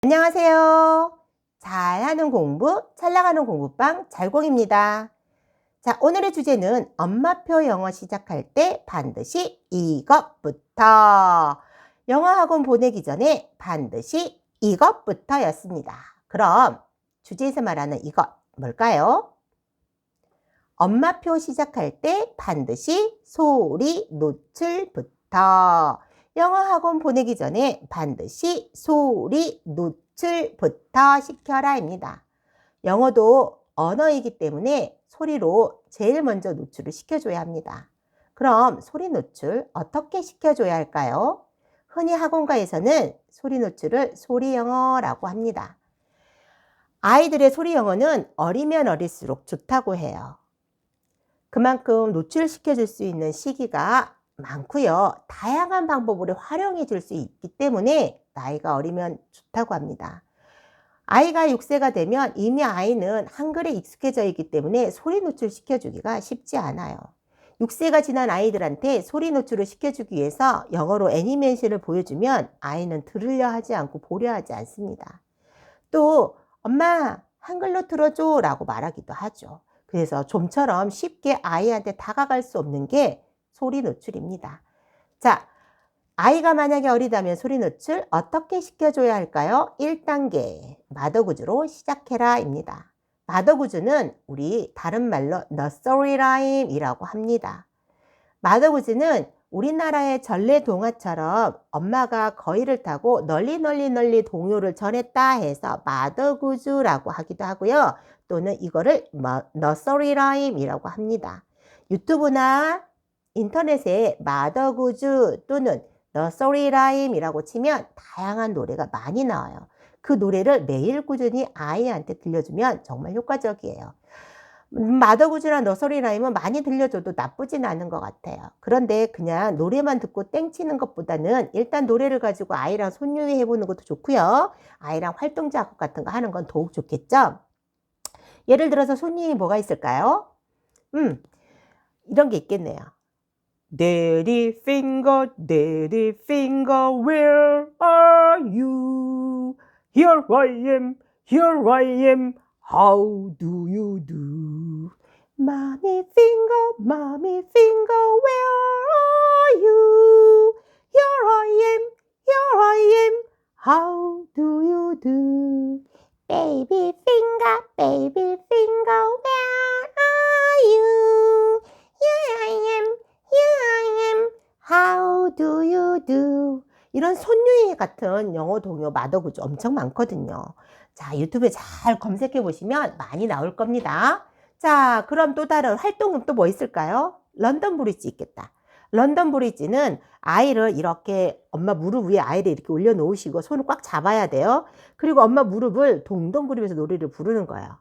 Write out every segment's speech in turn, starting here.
안녕하세요. 잘하는 공부, 잘 나가는 공부방 잘공입니다. 자, 오늘의 주제는 엄마표 영어 시작할 때 반드시 이것부터. 영어 학원 보내기 전에 반드시 이것부터 였습니다. 그럼 주제에서 말하는 이것 뭘까요? 엄마표 시작할 때 반드시 소리 노출부터. 영어 학원 보내기 전에 반드시 소리 노출부터 시켜라입니다. 영어도 언어이기 때문에 소리로 제일 먼저 노출을 시켜줘야 합니다. 그럼 소리 노출 어떻게 시켜줘야 할까요? 흔히 학원가에서는 소리 노출을 소리 영어라고 합니다. 아이들의 소리 영어는 어리면 어릴수록 좋다고 해요. 그만큼 노출시켜 줄 수 있는 시기가 많고요. 다양한 방법으로 활용해 줄 수 있기 때문에 나이가 어리면 좋다고 합니다. 아이가 6세가 되면 이미 아이는 한글에 익숙해져 있기 때문에 소리 노출시켜 주기가 쉽지 않아요. 6세가 지난 아이들한테 소리 노출을 시켜주기 위해서 영어로 애니메이션을 보여주면 아이는 들으려 하지 않고 보려 하지 않습니다. 또 엄마 한글로 들어줘 라고 말하기도 하죠. 그래서 좀처럼 쉽게 아이한테 다가갈 수 없는 게 소리 노출입니다. 자, 아이가 만약에 어리다면 소리 노출 어떻게 시켜줘야 할까요? 1단계 마더구즈로 시작해라 입니다. 마더구즈는 우리 다른 말로 nursery rhyme이라고 합니다. 마더구즈는 우리나라의 전래동화처럼 엄마가 거위를 타고 널리 동요를 전했다 해서 마더구즈라고 하기도 하고요. 또는 이거를 nursery rhyme이라고 합니다. 유튜브나 인터넷에 마더구즈 또는 nursery rhyme이라고 치면 다양한 노래가 많이 나와요. 그 노래를 매일 꾸준히 아이한테 들려주면 정말 효과적이에요. 마더구즈나 너서리 라임은 많이 들려줘도 나쁘진 않은 것 같아요. 그런데 그냥 노래만 듣고 땡치는 것보다는 일단 노래를 가지고 아이랑 손유희 해보는 것도 좋고요. 아이랑 활동 작업 같은 거 하는 건 더욱 좋겠죠. 예를 들어서 손유희 뭐가 있을까요? 이런 게 있겠네요. Daddy finger, where are you? Here I am, how do you do? Mommy finger, where are you? Here I am, how do you do? Baby finger, where are you? Here I am, how do you do? 이런 손유희 같은 영어 동요 마더구즈 엄청 많거든요. 자, 유튜브에 잘 검색해 보시면 많이 나올 겁니다. 자, 그럼 또 다른 활동은 또 뭐 있을까요? 런던 브리지 있겠다. 런던 브리지는 아이를 이렇게 엄마 무릎 위에 아이를 이렇게 올려놓으시고 손을 꽉 잡아야 돼요. 그리고 엄마 무릎을 동동 구르면서 노래를 부르는 거예요.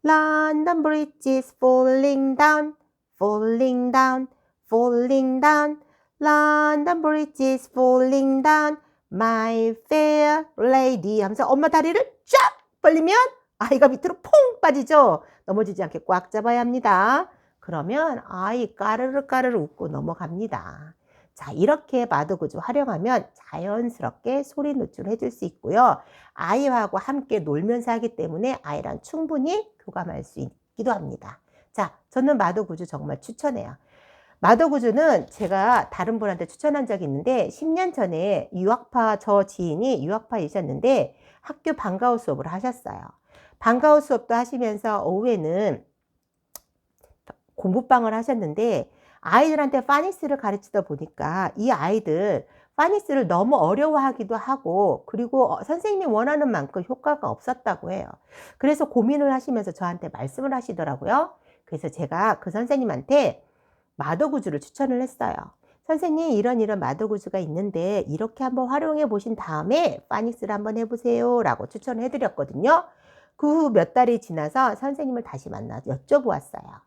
London Bridge is falling down, falling down, falling down. London Bridge is falling down, my fair lady 하면서 엄마 다리를 쫙 벌리면 아이가 밑으로 퐁 빠지죠. 넘어지지 않게 꽉 잡아야 합니다. 그러면 아이 까르르 웃고 넘어갑니다. 자, 이렇게 마더구즈 활용하면 자연스럽게 소리 노출을 해줄 수 있고요. 아이하고 함께 놀면서 하기 때문에 아이랑 충분히 교감할 수 있기도 합니다. 자, 저는 마더구즈 정말 추천해요. 마더구즈는 제가 다른 분한테 추천한 적이 있는데 10년 전에 저 지인이 유학파이셨는데 학교 방과후 수업을 하셨어요. 방과후 수업도 하시면서 오후에는 공부방을 하셨는데 아이들한테 파닉스를 가르치다 보니까 이 아이들 파닉스를 너무 어려워하기도 하고 그리고 선생님이 원하는 만큼 효과가 없었다고 해요. 그래서 고민을 하시면서 저한테 말씀을 하시더라고요. 그래서 제가 그 선생님한테 마더구즈를 추천을 했어요. 선생님 이런 마더구즈가 있는데 이렇게 한번 활용해 보신 다음에 파닉스를 한번 해보세요 라고 추천을 해드렸거든요. 그 후 몇 달이 지나서 선생님을 다시 만나서 여쭤보았어요.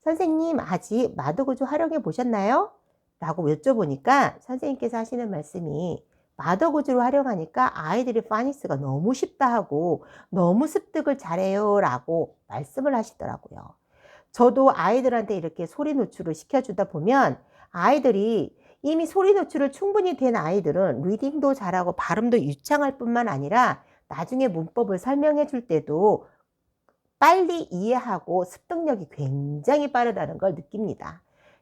선생님 아직 마더구즈 활용해 보셨나요? 라고 여쭤보니까 선생님께서 하시는 말씀이 마더구즈로 활용하니까 아이들이 파닉스가 너무 쉽다 하고 너무 습득을 잘해요 라고 말씀을 하시더라고요. 저도 아이들한테 이렇게 소리 노출을 시켜주다 보면 아이들이 이미 소리 노출을 충분히 된 아이들은 리딩도 잘하고 발음도 유창할 뿐만 아니라 나중에 문법을 설명해 줄 때도 빨리 이해하고 습득력이 굉장히 빠르다는 걸 느낍니다.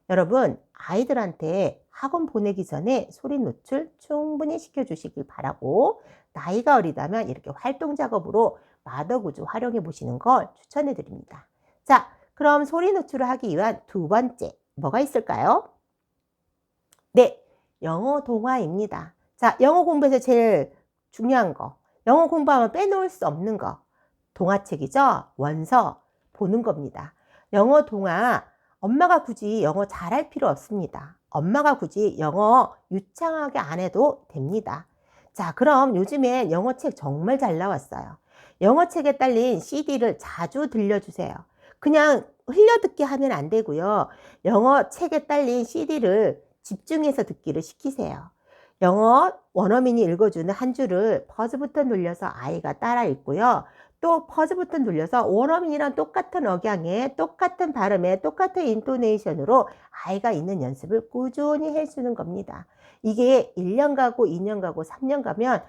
여러분, 아이들한테 학원 보내기 전에 소리 노출 충분히 시켜주시길 바라고, 나이가 어리다면 이렇게 활동 작업으로 마더구조 활용해 보시는 걸 추천해 드립니다. 자, 그럼 소리 노출을 하기 위한 두 번째, 뭐가 있을까요? 네, 영어 동화입니다. 자, 영어 공부에서 제일 중요한 거, 영어 공부하면 빼놓을 수 없는 거, 동화책이죠. 원서 보는 겁니다. 영어 동화, 엄마가 굳이 영어 잘할 필요 없습니다. 엄마가 굳이 영어 유창하게 안 해도 됩니다. 자, 그럼 요즘엔 영어책 정말 잘 나왔어요. 영어책에 딸린 CD를 자주 들려주세요. 그냥 흘려듣기 하면 안 되고요. 영어책에 딸린 CD를 집중해서 듣기를 시키세요. 영어 원어민이 읽어주는 한 줄을 퍼즈 버튼 눌려서 아이가 따라 읽고요. 또 퍼즈 버튼 눌려서 원어민이랑 똑같은 억양에 똑같은 발음에 똑같은 인토네이션으로 아이가 있는 연습을 꾸준히 해주는 겁니다. 이게 1년 가고 2년 가고 3년 가면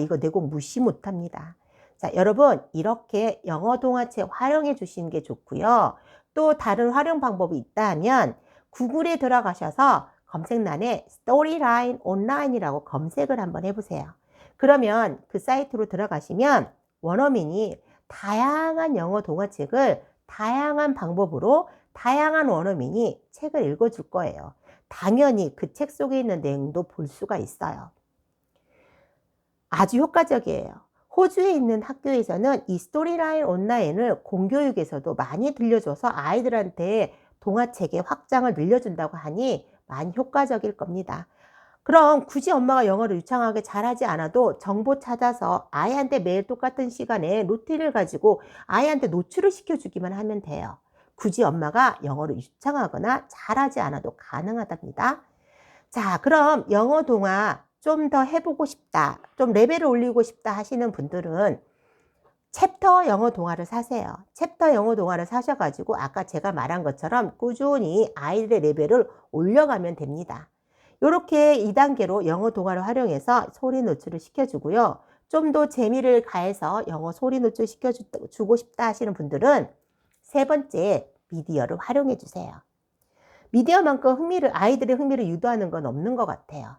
이거 내 곡 무시 못합니다. 자, 여러분, 이렇게 영어 동화책 활용해 주시는 게 좋고요. 또 다른 활용 방법이 있다 하면 구글에 들어가셔서 검색란에 스토리라인 온라인이라고 검색을 한번 해보세요. 그러면 그 사이트로 들어가시면 원어민이 다양한 영어 동화책을 다양한 방법으로 다양한 원어민이 책을 읽어줄 거예요. 당연히 그 책 속에 있는 내용도 볼 수가 있어요. 아주 효과적이에요. 호주에 있는 학교에서는 이 스토리라인 온라인을 공교육에서도 많이 들려줘서 아이들한테 동화책의 확장을 늘려준다고 하니 많이 효과적일 겁니다. 그럼 굳이 엄마가 영어를 유창하게 잘하지 않아도 정보 찾아서 아이한테 매일 똑같은 시간에 루틴을 가지고 아이한테 노출을 시켜주기만 하면 돼요. 굳이 엄마가 영어를 유창하거나 잘하지 않아도 가능하답니다. 자, 그럼 영어 동화 좀 더 해보고 싶다, 좀 레벨을 올리고 싶다 하시는 분들은 챕터 영어 동화를 사세요. 챕터 영어 동화를 사셔가지고 아까 제가 말한 것처럼 꾸준히 아이들의 레벨을 올려가면 됩니다. 이렇게 2단계로 영어 동화를 활용해서 소리 노출을 시켜주고요. 좀 더 재미를 가해서 영어 소리 노출 시켜주고 싶다 하시는 분들은 세 번째, 미디어를 활용해 주세요. 미디어만큼 아이들의 흥미를 유도하는 건 없는 것 같아요.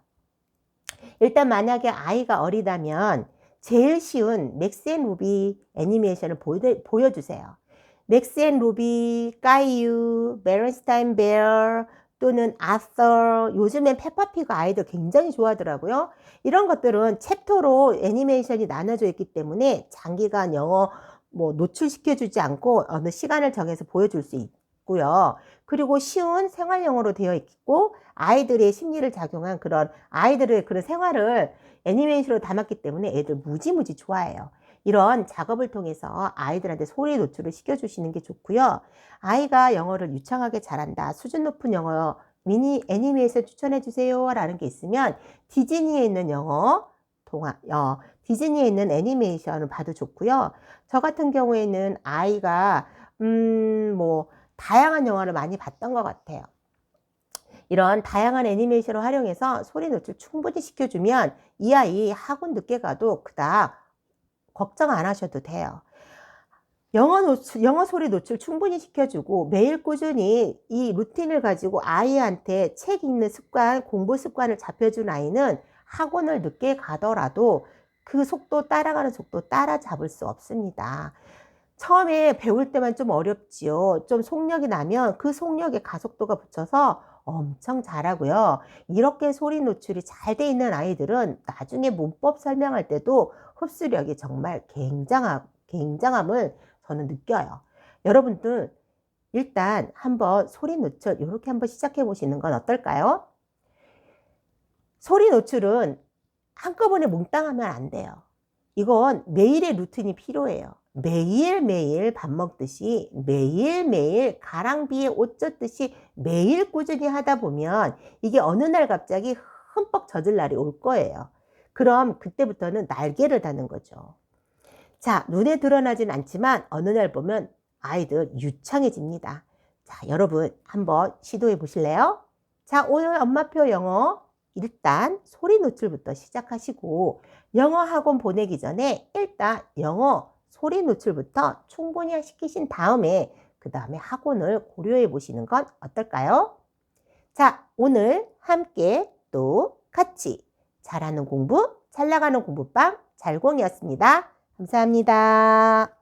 일단 만약에 아이가 어리다면 제일 쉬운 맥스 앤 루비 애니메이션을 보여주세요. 맥스 앤 루비, 까이유, 베런스타인 베어 또는 아서, 요즘엔 페파피가 아이들 굉장히 좋아하더라고요. 이런 것들은 챕터로 애니메이션이 나눠져 있기 때문에 장기간 영어 노출시켜주지 않고 어느 시간을 정해서 보여줄 수 있고요. 그리고 쉬운 생활 영어로 되어 있고 아이들의 심리를 작용한 그런 아이들의 그런 생활을 애니메이션으로 담았기 때문에 애들 무지무지 좋아해요. 이런 작업을 통해서 아이들한테 소리 노출을 시켜주시는 게 좋고요. 아이가 영어를 유창하게 잘한다, 수준 높은 영어 미니 애니메이션 추천해 주세요 라는 게 있으면 디즈니에 있는 영어 동화, 디즈니에 있는 애니메이션을 봐도 좋고요. 저 같은 경우에는 아이가 다양한 영화를 많이 봤던 것 같아요. 이런 다양한 애니메이션을 활용해서 소리 노출 충분히 시켜주면 이 아이 학원 늦게 가도 그닥 걱정 안 하셔도 돼요. 영어 소리 노출 충분히 시켜주고 매일 꾸준히 이 루틴을 가지고 아이한테 책 읽는 습관, 공부 습관을 잡혀준 아이는 학원을 늦게 가더라도 그 속도 따라가는 속도 따라잡을 수 없습니다. 처음에 배울 때만 좀 어렵지요. 좀 속력이 나면 그 속력에 가속도가 붙여서 엄청 잘하고요. 이렇게 소리 노출이 잘 돼 있는 아이들은 나중에 문법 설명할 때도 흡수력이 정말 굉장함을 저는 느껴요. 여러분들 일단 한번 소리 노출 이렇게 한번 시작해 보시는 건 어떨까요? 소리 노출은 한꺼번에 몽땅 하면 안 돼요. 이건 매일의 루틴이 필요해요. 매일매일 밥 먹듯이 매일매일 가랑비에 옷 젖듯이 매일 꾸준히 하다 보면 이게 어느 날 갑자기 흠뻑 젖을 날이 올 거예요. 그럼 그때부터는 날개를 다는 거죠. 자, 눈에 드러나진 않지만 어느 날 보면 아이들 유창해집니다. 자, 여러분 한번 시도해 보실래요? 자, 오늘 엄마표 영어 일단 소리 노출부터 시작하시고 영어 학원 보내기 전에 일단 영어 소리 노출부터 충분히 시키신 다음에 그 다음에 학원을 고려해 보시는 건 어떨까요? 자, 오늘 함께 또 같이 잘하는 공부, 잘 나가는 공부방 잘공이었습니다. 감사합니다.